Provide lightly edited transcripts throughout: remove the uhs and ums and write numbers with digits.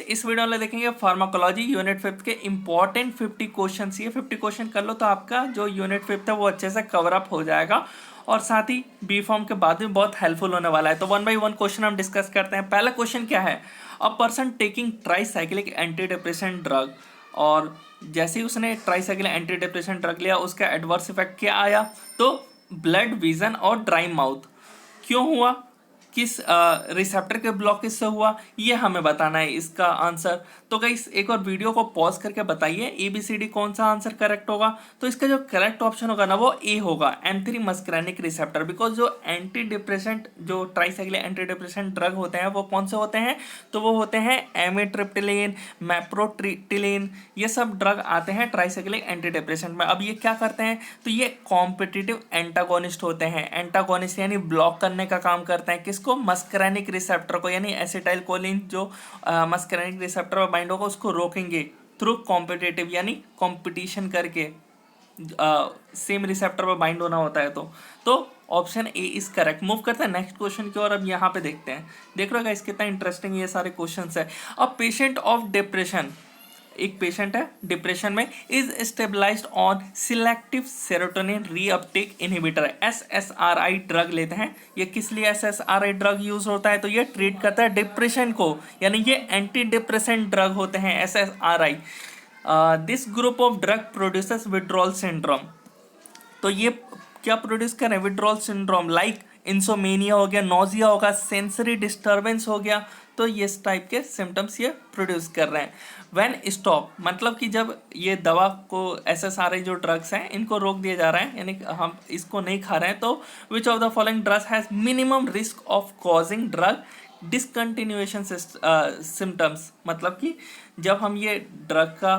इस वीडियो में देखेंगे फार्माकोलॉजी यूनिट 5 के इंपॉर्टेंट 50 क्वेश्चन। ये 50 क्वेश्चन कर लो तो आपका जो यूनिट 5 है वो अच्छे से कवर अप हो जाएगा और साथ ही बी फॉर्म के बाद में बहुत हेल्पफुल होने वाला है। तो वन बाय वन क्वेश्चन हम डिस्कस करते हैं। पहला क्वेश्चन क्या है, a person taking tricyclic anti depressant drug, और जैसे ही उसने ट्राईसाइक्लिक एंटी डिप्रेसेंट ड्रग लिया उसका एडवर्स इफेक्ट क्या आया, तो ब्लड, विजन और ड्राई माउथ। क्यों हुआ, किस रिसेप्टर के ब्लॉकेज से हुआ, ये हमें बताना है इसका आंसर। तो गाइस एक और वीडियो को पॉज करके बताइए ABCD कौन सा आंसर करेक्ट होगा। तो इसका जो करेक्ट ऑप्शन होगा ना वो ए होगा, M3 मस्करेनिक रिसेप्टर। बिकॉज जो एंटी डिप्रेसेंट, जो ट्राईसाइक्लिक एंटी डिप्रेसेंट ड्रग होते हैं वो कौन से होते हैं, तो वो होते हैं एमिट्रिप्टिलिन, मैप्रोट्रिटिलिन, ये सब ड्रग आते हैं ट्राईसाइक्लिक एंटी डिप्रेसेंट में। अब ये क्या करते हैं, तो ये कॉम्पिटिटिव एंटागोनिस्ट होते हैं। एंटागोनिस्ट यानी ब्लॉक करने का काम करते हैं किसको, मस्करेनिक रिसेप्टर को, यानी एसिटाइल कोलिन जो मस्करेनिक रिसेप्टर पर बाइंड होगा उसको रोकेंगे थ्रू कॉम्पिटिटिव, यानी कंपटीशन करके सेम रिसेप्टर पर बाइंड होना होता है। तो option A is correct. Move करते हैं नेक्स्ट क्वेश्चन की ओर। अब यहाँ पे देखते हैं, देख रहे हो गाइस कितना इंटरेस्टिंग ये सारे क्वेश्चंस है। अब पेशेंट ऑफ डिप्रेशन, एक पेशेंट है डिप्रेशन में, is stabilised on selective serotonin reuptake inhibitor, SSRI drug लेते हैं। ये किस लिए SSRI ड्रग यूज होता है, तो ये ट्रीट करता है डिप्रेशन को, यानी ये एंटी डिप्रेसेंट ड्रग होते हैं SSRI। This group of drug produces withdrawal syndrome. तो ये क्या प्रोड्यूस कर रहे हैं, विड्रॉल सिंड्रोम, लाइक इंसोमेनिया हो गया, नोजिया होगा, सेंसरी डिस्टर्बेंस हो गया। तो ये इस टाइप के सिम्टम्स ये प्रोड्यूस कर रहे हैं। व्हेन स्टॉप, मतलब कि जब ये दवा को SSRI जो ड्रग्स हैं इनको रोक दिया जा रहा है, यानी हम इसको नहीं खा रहे हैं, तो विच of the following drugs has minimum risk of causing drug discontinuation symptoms. मतलब कि जब हम ये ड्रग का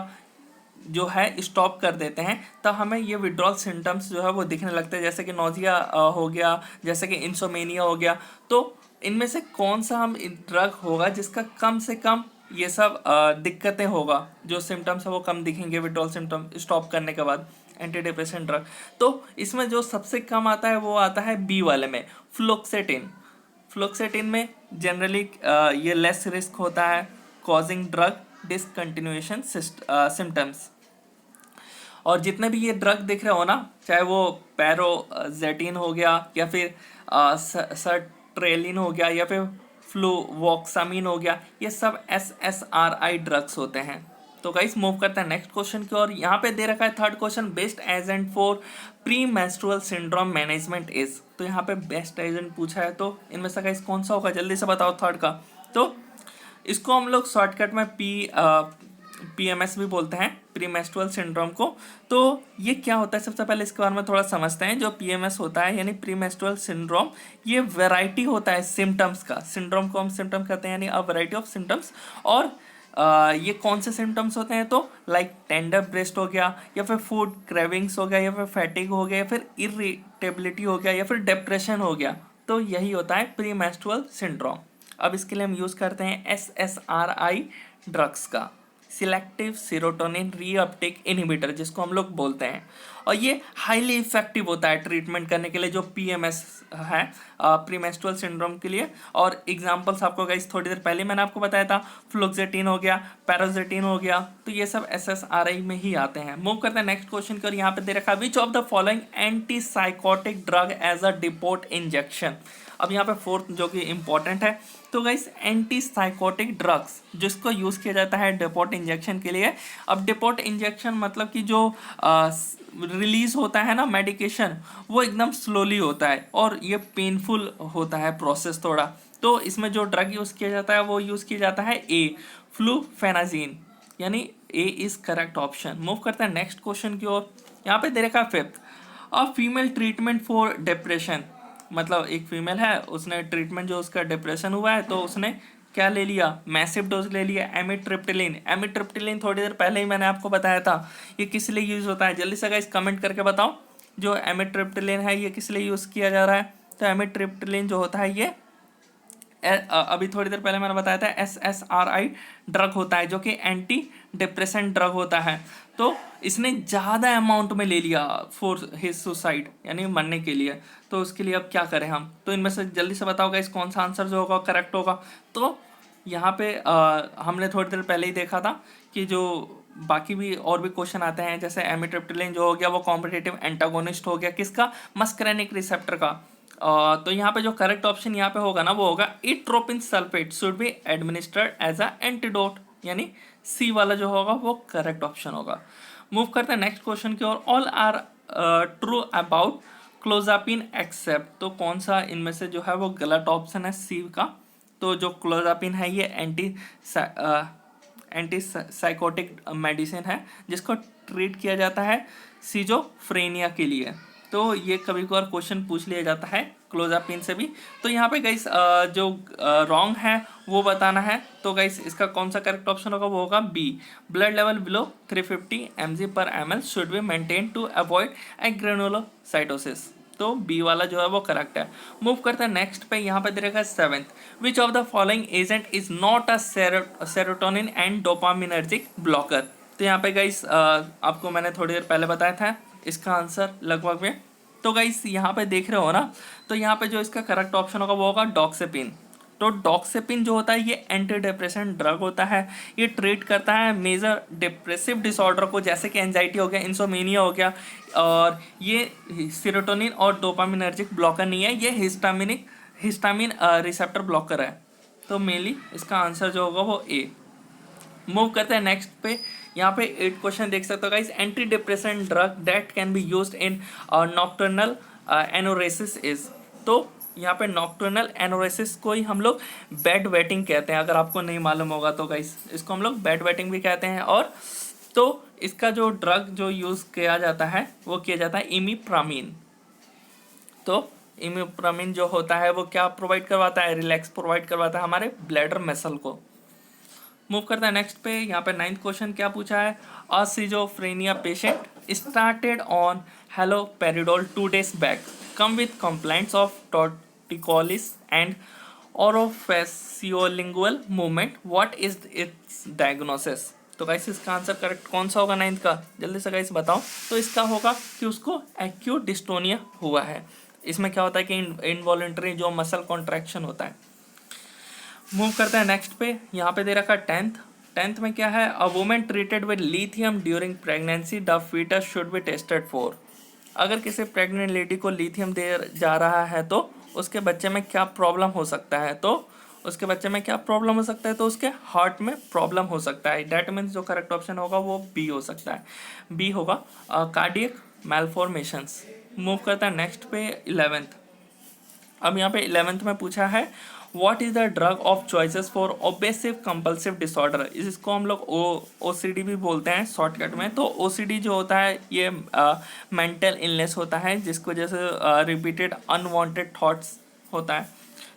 जो है स्टॉप कर देते हैं तब हमें ये विड्रॉल सिम्टम्स जो है वो दिखने लगते हैं, जैसे कि नोजिया हो गया, जैसे कि इंसोमेनिया हो गया। तो इनमें से कौन सा हम ड्रग होगा जिसका कम से कम ये सब दिक्कतें होगा, जो सिम्टम्स है वो कम दिखेंगे विड्रॉल सिम्टम स्टॉप करने के बाद, एंटी डिप्रेसेंट ड्रग। तो इसमें जो सबसे कम आता है वो आता है बी वाले में, फ्लोक्सेटिन। फ्लोक्सेटिन में जनरली ये लेस रिस्क होता है कॉजिंग ड्रग डिसकंटिन्यूएशन सिम्टम्स। और जितने भी ये ड्रग दिख रहे हो ना, चाहे वो पैरोजेटिन हो गया या फिर सर्ट्रेलिन हो गया या फिर फ्लूवोक्सामिन हो गया, ये सब SSRI ड्रग्स होते हैं। तो गाइस मूव करते हैं नेक्स्ट क्वेश्चन की ओर। यहाँ पे दे रखा है third question, best agent for pre menstrual syndrome management is. तो यहाँ पे बेस्ट एजेंट पूछा है, तो इनमें से गाइस कौन सा होगा, जल्दी से बताओ थर्ड का। तो इसको हम लोग शॉर्टकट में PMS भी बोलते हैं, प्री मेंस्ट्रुअल सिंड्रोम को। तो ये क्या होता है, सबसे पहले इसके बारे में थोड़ा समझते हैं। जो PMS होता है यानी प्री मेंस्ट्रुअल सिंड्रोम, ये वैरायटी होता है सिम्टम्स का। सिंड्रोम को हम सिम्टम कहते हैं, यानी अ वैरायटी ऑफ सिम्टम्स। और ये कौन से सिम्टम्स होते हैं, तो लाइक टेंडर ब्रेस्ट हो गया, या फिर फूड क्रेविंग्स हो गया, या फिर फैटिग हो गया, या फिर इरिटेबिलिटी हो गया, या फिर डिप्रेशन हो गया। तो यही होता है प्री मेंस्ट्रुअल सिंड्रोम। अब इसके लिए हम यूज़ करते हैं SSRI ड्रग्स का, सिलेक्टिव सेरोटोनिन रीअपटेक इनहिबिटर, जिसको हम लोग बोलते हैं। और ये हाईली इफेक्टिव होता है ट्रीटमेंट करने के लिए, जो PMS है प्री मेंस्ट्रुअल सिंड्रोम के लिए। और एग्जांपल्स आपको गाइस थोड़ी देर पहले मैंने आपको बताया था, फ्लोक्सेटिन हो गया, पैराजेटिन हो गया, तो ये सब SSRI में ही आते हैं। मूव करते हैं नेक्स्ट क्वेश्चन की, और यहाँ पे दे रखा है which of the following antipsychotic drug as a depot injection. अब यहाँ पे फोर्थ जो कि इंपॉर्टेंट है, तो गाइस एंटी साइकोटिक ड्रग्स जिसको यूज़ किया जाता है डिपोट इंजेक्शन के लिए। अब डिपोट इंजेक्शन मतलब कि जो रिलीज होता है ना मेडिकेशन, वो एकदम स्लोली होता है और ये पेनफुल होता है प्रोसेस थोड़ा। तो इसमें जो ड्रग यूज़ किया जाता है वो यूज़ किया जाता है ए, फ्लूफेनाजीन, यानी ए इज करेक्ट ऑप्शन। मूव करते हैं नेक्स्ट क्वेश्चन की ओर। यहाँ पे दे रखा है fifth, a female treatment for depression. मतलब एक फीमेल है, उसने ट्रीटमेंट जो उसका डिप्रेशन हुआ है तो उसने क्या ले लिया, मैसिव डोज ले लिया एमिट्रिप्टिलिन। एमिट्रिप्टिलिन थोड़ी देर पहले ही मैंने आपको बताया था ये किस लिए यूज़ होता है, जल्दी से गाइस कमेंट करके बताओ जो एमिट्रिप्टिलिन है ये किस लिए यूज़ किया जा रहा है। तो एमिट्रिप्टिलिन जो होता है ये अभी थोड़ी देर पहले मैंने बताया था SSRI ड्रग होता है, जो कि एंटी डिप्रेसेंट ड्रग होता है। तो इसने ज़्यादा अमाउंट में ले लिया फॉर हिज सुसाइड, यानी मरने के लिए। तो उसके लिए अब क्या करें हम, तो इनमें से जल्दी से बताओ गाइस कौन सा आंसर जो होगा करेक्ट होगा। तो यहाँ पे हमने थोड़ी देर पहले ही देखा था कि जो बाकी भी और भी क्वेश्चन आते हैं, जैसे एमिट्रिप्टिलिन जो हो गया वो कॉम्पिटिटिव एंटागोनिस्ट हो गया किसका, मस्करेनिक रिसेप्टर का। तो यहाँ पे जो करेक्ट ऑप्शन यहाँ पे होगा ना वो होगा atropine sulphate should be administered as a antidote, यानी सी वाला जो होगा वो करेक्ट ऑप्शन होगा। मूव करते हैं नेक्स्ट क्वेश्चन की ओर। All are true about clozapine except, तो कौन सा इनमें से जो है वो गलत ऑप्शन है सी का। तो जो क्लोजापिन है ये एंटी साइकोटिक मेडिसिन है जिसको ट्रीट किया जाता है सिजोफ्रेनिया के लिए। तो ये कभी कभार क्वेश्चन पूछ लिया जाता है क्लोजापिन से भी। तो यहाँ पे गाइस जो रॉन्ग है वो बताना है। तो गाइस इसका कौन सा करेक्ट ऑप्शन होगा, वो होगा B, blood level below 350 mg/ml should be maintain to avoid granulocytosis. तो बी वाला जो है वो करेक्ट है। मूव करते हैं नेक्स्ट पे। यहाँ पे देखा seventh, which of the following agent is not a serotonin and dopaminergic blocker. तो यहाँ पे गाइस आपको मैंने थोड़ी देर पहले बताया था इसका आंसर लगभग में। तो गाइस यहाँ पे देख रहे हो ना, तो यहाँ पे जो इसका करेक्ट ऑप्शन होगा वो होगा डॉक्सेपिन। तो डॉक्सेपिन जो होता है ये एंटी डिप्रेसेंट ड्रग होता है, ये ट्रीट करता है मेजर डिप्रेसिव डिसऑर्डर को, जैसे कि एंजाइटी हो गया, इंसोमेनिया हो गया। और ये सीरोटोनिन और डोपामिनर्जिक ब्लॉकर नहीं है, ये हिस्टामिन रिसेप्टर ब्लॉकर है। तो मेनली इसका आंसर जो होगा वो ए। मूव करते हैं नेक्स्ट पे। यहाँ पे 8 क्वेश्चन देख सकते हो guys. Anti depressant drug that can be used in nocturnal enuresis is. तो यहाँ पे नॉक्टर्नल एनोरेसिस को ही हम लोग बेड वेटिंग कहते हैं, अगर आपको नहीं मालूम होगा तो गाइस इसको हम लोग बेड वेटिंग भी कहते हैं। और तो इसका जो ड्रग जो यूज़ किया जाता है वो किया जाता है इमिप्रामिन। तो इमिप्रामिन जो होता है वो क्या प्रोवाइड करवाता है, रिलैक्स प्रोवाइड करवाता है हमारे ब्लैडर मसल को। मूव करता है नेक्स्ट पे। यहाँ पे 9th क्वेश्चन क्या पूछा है, a schizophrenia patient started on haloperidol 2 days back, come with complaints of torticollis and orofaciolingual movement, what is its diagnosis. तो गाइस इसका आंसर करेक्ट कौन सा होगा 9th का, जल्दी से गाइस बताओ। तो इसका होगा कि उसको एक्यूट डिस्टोनिया हुआ है। इसमें क्या होता है कि इनवॉलेंटरी जो मसल कॉन्ट्रैक्शन होता है। मूव करते हैं नेक्स्ट पे। यहाँ पे दे रखा है 10th में क्या है, a women treated with lithium during pregnancy the foetus should be tested for. अगर किसी प्रेग्नेंट लेडी को लिथियम दे जा रहा है तो उसके बच्चे में क्या प्रॉब्लम हो सकता है, तो उसके बच्चे में क्या प्रॉब्लम हो सकता है, तो उसके हार्ट में प्रॉब्लम हो सकता है। डैट मीन्स जो करेक्ट ऑप्शन होगा वो बी हो सकता है, बी होगा कार्डियक मैलफॉर्मेशंस। मूव करता है नेक्स्ट पे 11th। अब यहाँ पे 11th में पूछा है what is the drug of choices for obsessive compulsive disorder. इसको हम लोग ओसीडी भी बोलते हैं शॉर्टकट में। तो ओसीडी जो होता है ये मेंटल इलनेस होता है जिसकी वजह से रिपीटेड अनवांटेड थॉट्स होता है।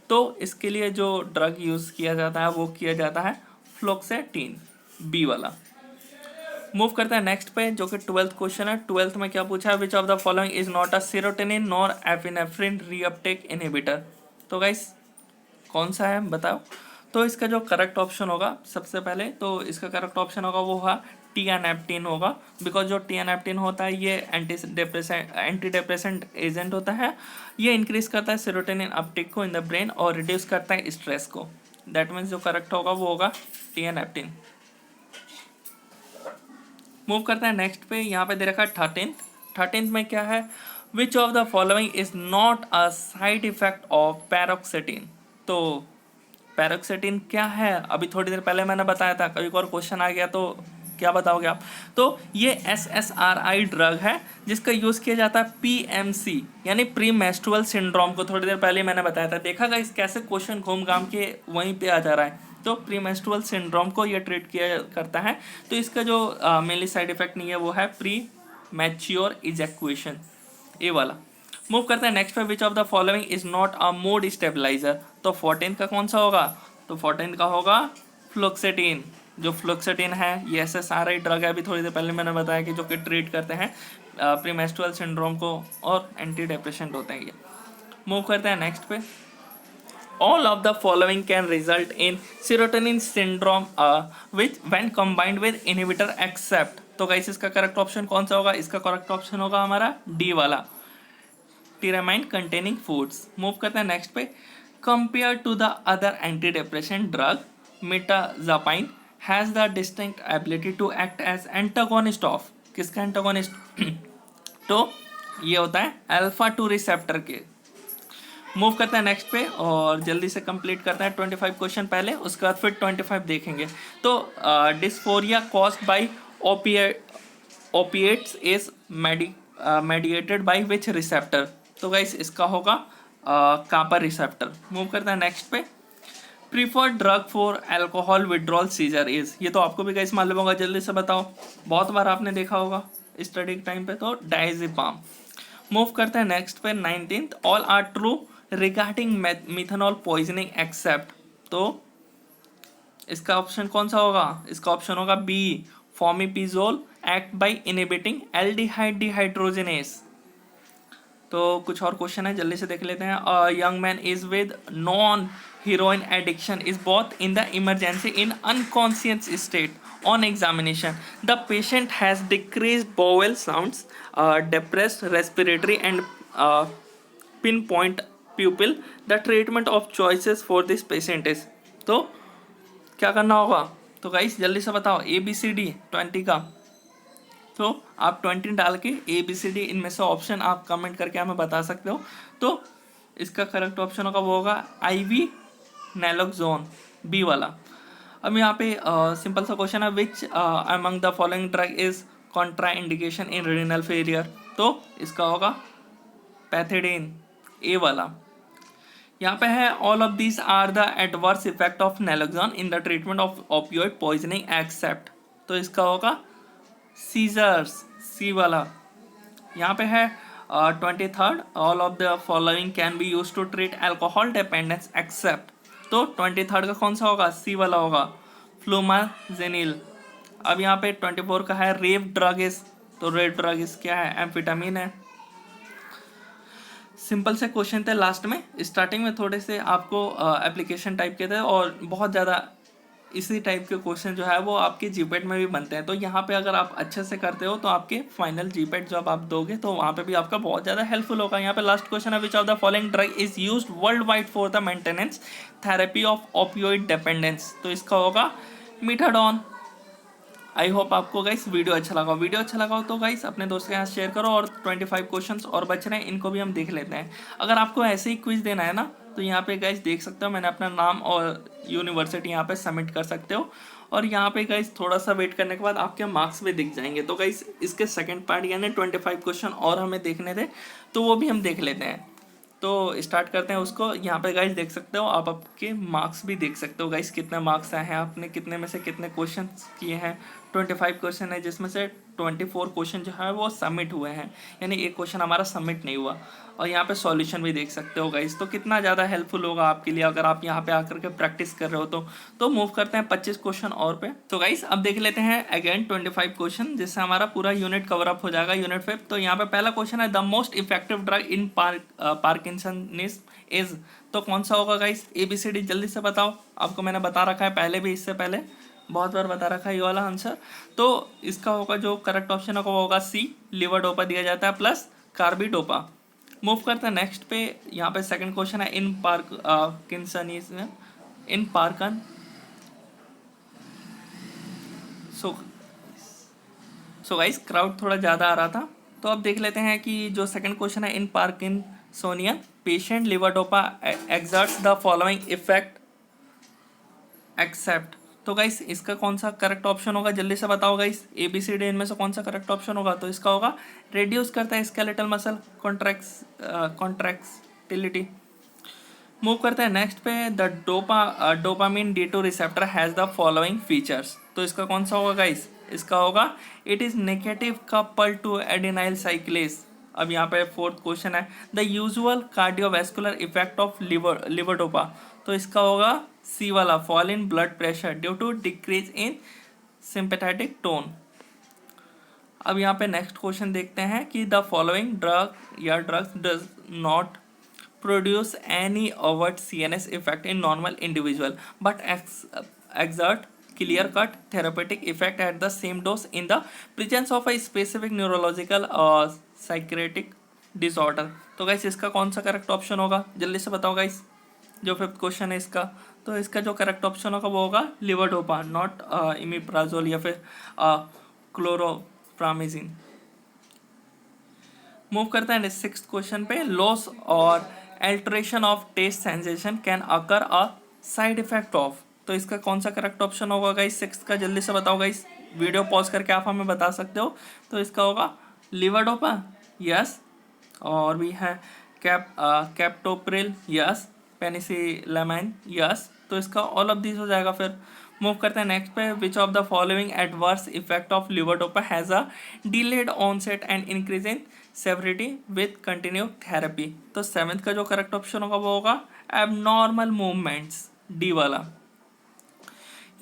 तो इसके लिए जो ड्रग यूज़ किया जाता है वो किया जाता है फ्लोक्सेटिन, बी वाला। मूव करते हैं नेक्स्ट पे जो कि 12th क्वेश्चन है। 12th में क्या पूछा है, which of the following is not a serotonin nor epinephrine reuptake inhibitor. तो गाइस कौन सा है बताओ। तो इसका जो करेक्ट ऑप्शन होगा सबसे पहले, तो इसका करेक्ट ऑप्शन होगा वो होगा टियानेप्टिन होगा। बिकॉज जो टियानेप्टिन होता है ये एंटी डिप्रेसेंट एजेंट होता है, ये इंक्रीज करता है सेरोटोनिन अपटेक को इन द ब्रेन और रिड्यूस करता है स्ट्रेस को। दैट मीन्स जो करेक्ट होगा वो होगा टियानेप्टिन। मूव करते हैं नेक्स्ट पे। यहाँ पे दे रखा है 13th में क्या है, which of the following is not a side effect of पैरोक्सिटिन। तो पैरोक्सिटिन क्या है, अभी थोड़ी देर पहले मैंने बताया था, कभी और क्वेश्चन आ गया तो क्या बताओगे आप। तो ये SSRI ड्रग है जिसका यूज़ किया जाता है PMC यानी प्री मेंस्ट्रुअल सिंड्रोम को। थोड़ी देर पहले मैंने बताया था, देखा गाइस कैसे क्वेश्चन घूम घाम के वहीं पे आ जा रहा है। तो प्री मेंस्ट्रुअल सिंड्रोम को ये ट्रीट किया करता है। तो इसका जो मेनली साइड इफेक्ट नहीं है वो है प्री मैच्योर इजैक्यूएशन, ए वाला। मूव करते हैं नेक्स्ट पे, which of the following is not a mood stabiliser. तो 14th का कौन सा होगा, तो 14th का होगा फ्लोक्सेटिन। जो फ्लोक्सेटिन है ये SSRI ड्रग है, अभी थोड़ी देर पहले मैंने बताया कि जो कि ट्रीट करते हैं प्रीमेंस्ट्रुअल सिंड्रोम को और एंटी डिप्रेसेंट होते हैं ये। मूव करते हैं नेक्स्ट पे। All of the following can result in serotonin syndrome which when combined with inhibitor except. तो गाइस इसका करेक्ट ऑप्शन कौन सा होगा, इसका करेक्ट ऑप्शन होगा हमारा डी वाला, टिरामाइन कंटेनिंग फूड्स। मूव करते हैं नेक्स्ट पे। Compare to the other anti depressant drug mirtazapine has the distinct ability to act as antagonist of, किसका एंटागोनिस्ट? तो ये होता है अल्फा 2 रिसेप्टर के। मूव करते हैं नेक्स्ट पे और जल्दी से कंप्लीट करते हैं 25 क्वेश्चन पहले, उसके बाद फिर 25 देखेंगे। तो dysphoria caused by opiates is mediated by which receptor? तो गाइस इसका होगा कापर रिसेप्टर। मूव करते हैं नेक्स्ट पे। Preferred drug for alcohol withdrawal seizure is, ये तो आपको भी गाइस मालूम होगा, जल्दी से बताओ, बहुत बार आपने देखा होगा स्टडी के टाइम पे। तो डायजेपाम। मूव करते हैं नेक्स्ट पे 19th। All are true regarding methanol poisoning except, तो इसका ऑप्शन कौन सा होगा? इसका ऑप्शन होगा B, fomepizole act by inhibiting aldehyde dehydrogenase. तो कुछ और क्वेश्चन है, जल्दी से देख लेते हैं। Young man is with non heroine addiction is both in the emergency in unconscious state on examination. The patient has decreased bowel sounds, depressed respiratory and pinpoint pupil. The treatment of choices for this patient is, तो क्या करना होगा? तो guys जल्दी से बताओ, ABCD 20 का, तो आप 20 डाल के ABCD इनमें से ऑप्शन आप कमेंट करके हमें बता सकते हो। तो इसका करेक्ट ऑप्शन होगा वो होगा IV नैलोक्सोन, बी वाला। अब यहाँ पे सिंपल सा क्वेश्चन है, which among the following drug is contraindication in renal failure? तो इसका होगा पैथिडीन, ए वाला। यहाँ पे है all of these are the adverse effect of naloxone in the treatment of opioid poisoning except, तो इसका होगा सीजर्स, सी वाला। यहाँ पे है 23rd। All of the following can be use to treat alcohol dependence except, तो 23rd का कौन सा होगा? सी वाला होगा, फ्लूमाजेनिल। अब यहाँ पे 24 का है रेव ड्रग इज, तो रेव ड्रग इज क्या है? एम्फेटामिन है। सिंपल से क्वेश्चन थे लास्ट में, स्टार्टिंग में थोड़े से आपको एप्लीकेशन टाइप के थे और बहुत ज़्यादा इसी टाइप के क्वेश्चन जो है वो आपके जीपेट में भी बनते हैं। तो यहाँ पे अगर आप अच्छे से करते हो तो आपके फाइनल जीपेट जब आप दोगे तो वहाँ पे भी आपका बहुत ज़्यादा हेल्पफुल होगा। यहाँ पे लास्ट क्वेश्चन है, which of the following drug is used world wide for the maintenance therapy of opioid dependence? तो इसका होगा मीथाडोन। आई होप आपको गाइस वीडियो अच्छा लगा। वीडियो अच्छा लगा हो तो गाइस अपने दोस्त के साथ शेयर करो। और 25 क्वेश्चंस और बच रहे हैं, इनको भी हम देख लेते हैं। अगर आपको ऐसे ही क्विज देना है ना तो यहाँ पे गाइस देख सकते हो, मैंने अपना नाम और यूनिवर्सिटी यहाँ पे सबमिट कर सकते हो। और यहाँ पे गाइस थोड़ा सा वेट करने के बाद आपके मार्क्स भी दिख जाएंगे। तो गाइस इसके सेकंड पार्ट यानी 25 क्वेश्चन और हमें देखने थे, तो वो भी हम देख लेते हैं। तो स्टार्ट करते हैं उसको। यहाँ पे गाइस देख सकते हो, आप आपके मार्क्स भी देख सकते हो गाइस, कितने मार्क्स आए हैं, आपने कितने में से कितने क्वेश्चन किए हैं। 25 क्वेश्चन है जिसमें से 24 क्वेश्चन जो है वो सबमिट हुए हैं, यानी एक क्वेश्चन हमारा सबमिट नहीं हुआ। और यहाँ पे सॉल्यूशन भी देख सकते हो गाइस, तो कितना ज़्यादा हेल्पफुल होगा आपके लिए अगर आप यहाँ पे आकर के प्रैक्टिस कर रहे हो तो मूव करते हैं 25 क्वेश्चन और पे। तो गाइस अब देख लेते हैं अगेन 25 क्वेश्चन, जिससे हमारा पूरा यूनिट कवर अप हो जाएगा, यूनिट 5। तो यहाँ पे पहला क्वेश्चन है, the most effective drug in parkinsonism is, तो कौन सा होगा गाइस? ABCD जल्दी से बताओ। आपको मैंने बता रखा है पहले भी, इससे पहले बहुत बार बता रखा है ये वाला आंसर। तो इसका होगा जो करेक्ट ऑप्शन होगा वो होगा सी, लीवोडोपा दिया जाता है प्लस कार्बिडोपा। मूव करते हैं नेक्स्ट पे। यहाँ पे सेकंड क्वेश्चन है, इन पार्किंसनिज्म, इन पार्कन सो गाइस क्राउड थोड़ा ज़्यादा आ रहा था, तो अब देख लेते हैं कि जो सेकंड क्वेश्चन है, in parkinsonian patient levodopa exerts the following effect except, तो गाइस इसका कौन सा करेक्ट ऑप्शन होगा? जल्दी से बताओ गाइस, ABCD इनमें से कौन सा करेक्ट ऑप्शन होगा? तो इसका होगा रिड्यूस करता है स्केलेटल मसल कॉन्ट्रैक्टिलिटी। मूव करते हैं नेक्स्ट पे। The dopamine D2 receptor has the following features, तो इसका कौन सा होगा गाइस? इसका होगा it is negative couple to adenylyl cyclase. अब यहाँ पे फोर्थ क्वेश्चन है, the usual cardiovascular effect of levodopa, तो इसका होगा सी वाला, fall in blood pressure due to decrease in sympathetic tone. अब यहाँ पे नेक्स्ट क्वेश्चन देखते हैं कि द फॉलोइंग ड्रग या drugs does not produce any overt CNS effect in normal individual but exert clear cut therapeutic effect at the same dose in the presence of a specific neurological or psychiatric disorder। तो guys इसका कौन सा correct option होगा? जल्दी से बताओ guys, जो fifth question है इसका। तो इसका जो करेक्ट ऑप्शन होगा वो होगा लिवोडोपा, नॉट इमिप्राजोल या फिर क्लोरोप्रामिजिन। मूव करते हैं सिक्स क्वेश्चन पे। लॉस और alteration of taste sensation can occur a side effect of. तो इसका कौन सा करेक्ट ऑप्शन होगा गाइस सिक्स का, जल्दी से बताओ गाइस, वीडियो पॉज करके आप हमें बता सकते हो। तो इसका होगा लिवोडोपा, यस। और भी है कैप्टोप्रिल, यस। Penicillamine, yes. तो इसका ऑल ऑफ दिस हो जाएगा। फिर मूव करते हैं नेक्स्ट पे। Which of the following adverse effect of levodopa has a delayed onset and increase in severity with continue therapy. तो सेवेंथ का जो करेक्ट ऑप्शन होगा वो होगा एबनॉर्मल मूवमेंट्स, डी वाला।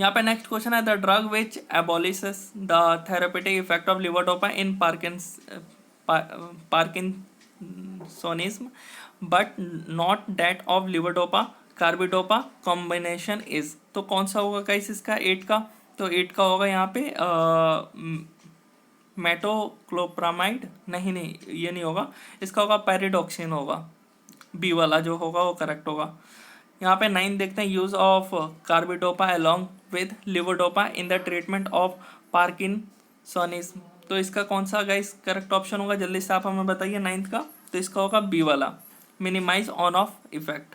यहाँ पे नेक्स्ट क्वेश्चन है the drug which abolishes the therapeutic effect of levodopa in parkinsonism but not that of levodopa carbidopa combination is. तो कौन सा होगा गाइस इसका एट का? तो एट का होगा यहाँ पे मेटोक्लोप्रामाइड, नहीं ये नहीं होगा, इसका होगा पैरिडॉक्सिन होगा, बी वाला जो होगा वो करेक्ट होगा। यहाँ पे 9 देखते हैं use of carbidopa along with levodopa in the treatment of parkinsonism. तो इसका कौन सा गाइस करेक्ट ऑप्शन होगा, जल्दी से आप हमें बताइए 9th का। तो इसका होगा बी वाला, minimise on off effect.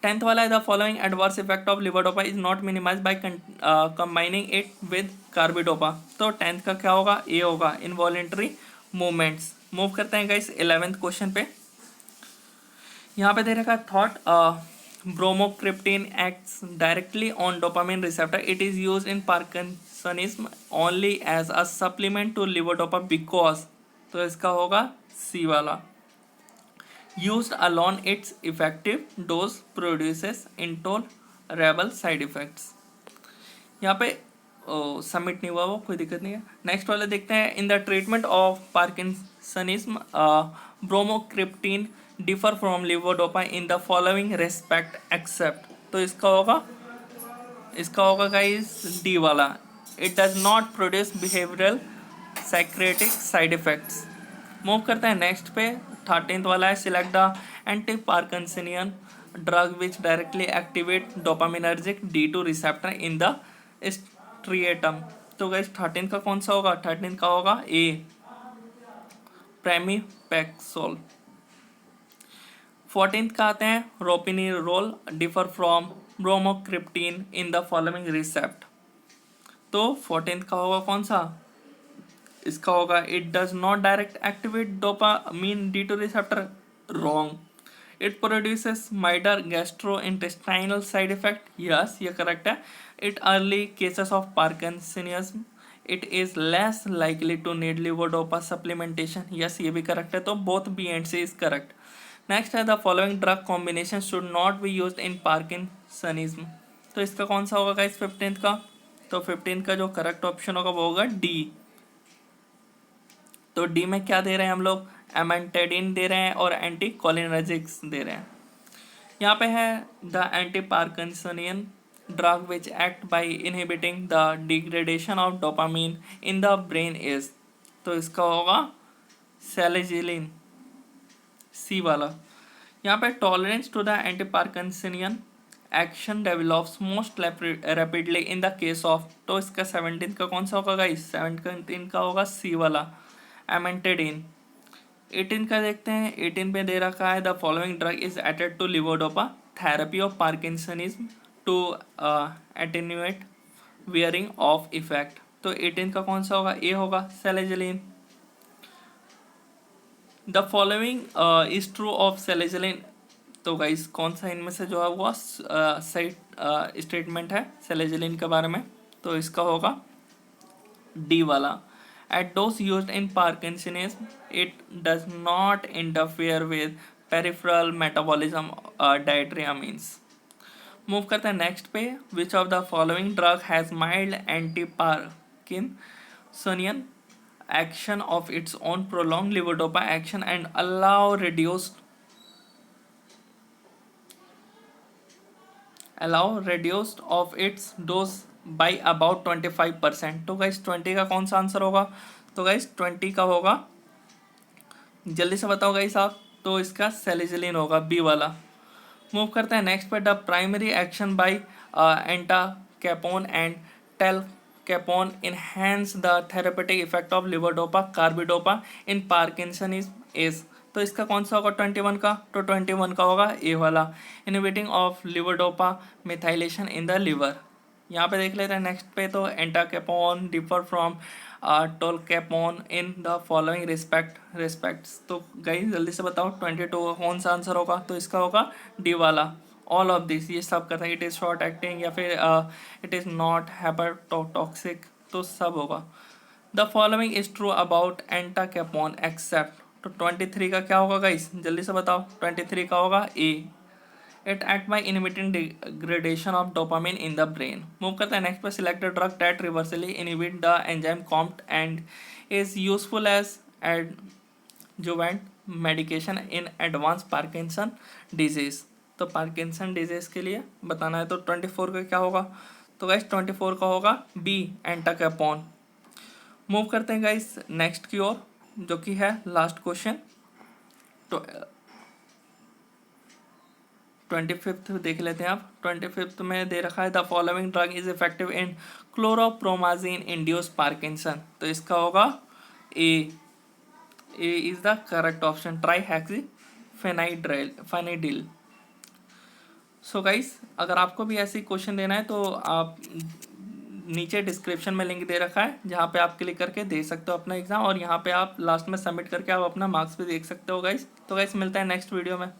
10th वाला है the following adverse effect of levodopa is not minimise by combining it with carbidopa. तो 10th का क्या होगा, ए होगा, इनवॉलेंट्री मूवमेंट्स। मूव करते हैं गाइस 11th क्वेश्चन पे। यहाँ पे दे रखा है thought bromocriptine acts directly on dopamine receptor, it is use in parkinsonism only as a supplement to levodopa because. तो इसका होगा सी वाला, used alone its effective dose produces intolerable side effects। यहाँ पे सबमिट नहीं हुआ वो, कोई दिक्कत नहीं है। नेक्स्ट वाले देखते हैं in the treatment of parkinsonism bromocriptine differ from levodopa in the following respect except. तो इसका होगा गाइस डी वाला, it does not produce behavioural psychiatric side effects. Move करते हैं नेक्स्ट पे। 13th वाला है select the anti parkinsonian drug which directly activate dopaminergic D2 receptor in the striatum. तो गाइस 13th का कौन सा होगा, 13th का होगा ए, प्रेमिपेक्सोल। 14th का आते हैं ropinirole differ from bromocriptine in the following respect. तो 14th का होगा कौन सा, इसका होगा it does not direct activate dopamine D2 receptor, wrong. It produces milder gastro intestinal side effect, yes ये करेक्ट है। It early cases of parkinsonism, it is less likely to need levodopa supplementation, yes ये भी correct है। तो both B and C is correct. Next है the following drug combination should not be used in parkinsonism. तो इसका कौन सा होगा गाइस 15th का? तो 15th का जो करेक्ट ऑप्शन होगा वो होगा डी। तो डी में क्या दे रहे हैं हम लोग, एमेंटेडिन दे रहे हैं और एंटी कोलिनर्जिक्स दे रहे हैं। यहाँ पे है the anti parkinsonian drug which act by inhibiting the degradation of dopamine in the brain is. तो इसका होगा सेलेजिलिन, सी वाला। यहाँ पे tolerance to the anti parkinsonian action develops most rapidly in the case of. तो इसका 17th का कौन सा होगा गाइस, 17th का होगा सी वाला, एमेंटेडिन। 18 का देखते हैं। 18 पे दे रखा है the following drug is added to levodopa therapy of parkinsonism to attenuate wearing off effect. तो 18 का कौन सा होगा, ए होगा, selegiline. The following is true of selegiline. तो गाइस कौन सा इनमें से जो है वो सही स्टेटमेंट है सेलेजिलिन के बारे में? तो इसका होगा डी वाला, at dose used in Parkinsonism, it does not interfere with peripheral metabolism dietary amines। Move करते हैं नेक्स्ट पे। Which of the following drug has mild anti parkinsonian action of its own prolong levodopa action and allow reduced of its dose by about 25%। तो guys 20 का कौन सा answer होगा? तो guys 20 का होगा, जल्दी से बताओ गाइस आप। तो इसका सेलिजिलिन होगा, बी वाला। मूव करते हैं नेक्स्ट पे, the primary action by entacapone and tolcapone enhance the therapeutic effect of levodopa carbidopa in Parkinson is. तो इसका कौन सा होगा 21 का, तो 21 का होगा ए वाला, inhibiting of levodopa methylation in the liver. यहाँ पे देख लेते हैं नेक्स्ट पे, तो entacapone differ from tolcapone in the following respects. तो गाइस जल्दी से बताओ 22 कौन सा आंसर होगा, तो इसका होगा डी वाला, ऑल ऑफ दिस, ये सब करता है, इट इज़ शॉर्ट एक्टिंग या फिर इट इज़ नॉट हेपेटोटॉक्सिक, तो सब होगा। The following is true about entacapone except. तो 23 का क्या होगा गाइस, जल्दी से बताओ, 23 का होगा A, it act by inhibiting degradation of dopamine in the brain. Move करते हैं नेक्स्ट पे, select a drug that reversibly inhibit the enzyme COMT and is useful as adjuvant medication in advance Parkinson disease. तो Parkinson disease के लिए बताना है, तो 24 का क्या होगा, तो गाइस 24 का होगा बी, एंटाकैपोन। मूव करते हैं गाइस नेक्स्ट की ओर, जो कि है लास्ट क्वेश्चन। तो 25th देख लेते हैं आप, 25th में दे रखा है the following drug is effective in chlorpromazine induce Parkinson. तो इसका होगा A, A is the correct option, trihexyphenidyl. So guys अगर आपको भी ऐसे क्वेश्चन देना है तो आप नीचे डिस्क्रिप्शन में लिंक दे रखा है, जहाँ पे आप क्लिक करके दे सकते हो अपना एग्जाम, और यहाँ पे आप लास्ट में सबमिट करके आप अपना मार्क्स भी देख सकते हो गाइस। तो गाइस मिलता है नेक्स्ट वीडियो में।